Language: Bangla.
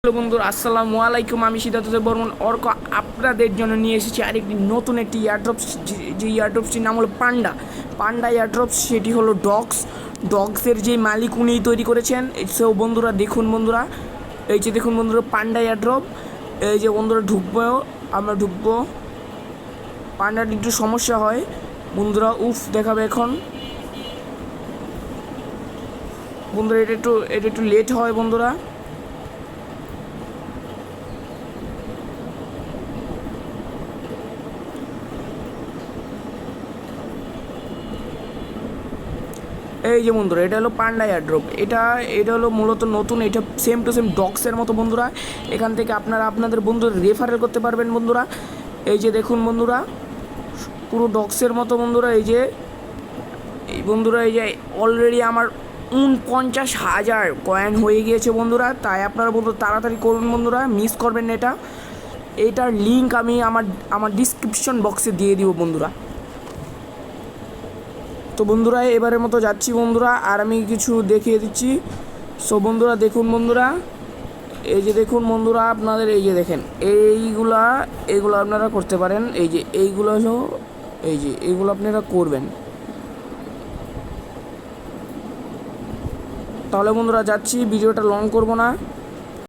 হ্যালো বন্ধুরা, আসসালামু আলাইকুম। আমি সিদ্ধার্থ বর্মন অর্ক আপনাদের জন্য নিয়ে এসেছি আরেকটি নতুন একটি ইয়ারড্রপস। যে ইয়ারড্রপসটির নাম হলো পান্ডা ইয়ারড্রপস। সেটি হলো ডগসের যে মালিক উনিই তৈরি করেছেন। সো বন্ধুরা দেখুন, বন্ধুরা এই যে দেখুন বন্ধুরা, পান্ডা ইয়ারড্রপ। এই যে বন্ধুরা আমরা ঢুকবো। পান্ডার একটু সমস্যা হয় বন্ধুরা, দেখাবে এখন বন্ধুরা। এটা একটু লেট হয় বন্ধুরা। এই যে বন্ধুরা, এটা হলো পান্ডা এয়ারড্রপ। এটা হলো মূলত নতুন। এটা সেম টু সেম ডগসের মতো বন্ধুরা। এখান থেকে আপনারা আপনাদের বন্ধুদের রেফারেল করতে পারবেন বন্ধুরা। এই যে দেখুন বন্ধুরা, পুরো ডগসের মতো বন্ধুরা। এই বন্ধুরা, এই যে অলরেডি আমার 49,000 কয়েন হয়ে গিয়েছে বন্ধুরা। তাই আপনারা বন্ধু তাড়াতাড়ি করুন বন্ধুরা, মিস করবেন না এটার লিঙ্ক আমি আমার ডিসক্রিপশন বক্সে দিয়ে দিব বন্ধুরা। তো বন্ধুরা এবারের মতো যাচ্ছি বন্ধুরা, আর আমি কিছু দেখিয়ে দিচ্ছি। সো বন্ধুরা দেখুন বন্ধুরা, এই যে দেখুন বন্ধুরা, আপনাদের এই যে দেখেন এইগুলো আপনারা করতে পারেন। এই যে এইগুলো হলো, এই যে এইগুলো আপনারা করবেন। তাহলে বন্ধুরা যাচ্ছি, ভিডিওটা লং করব না।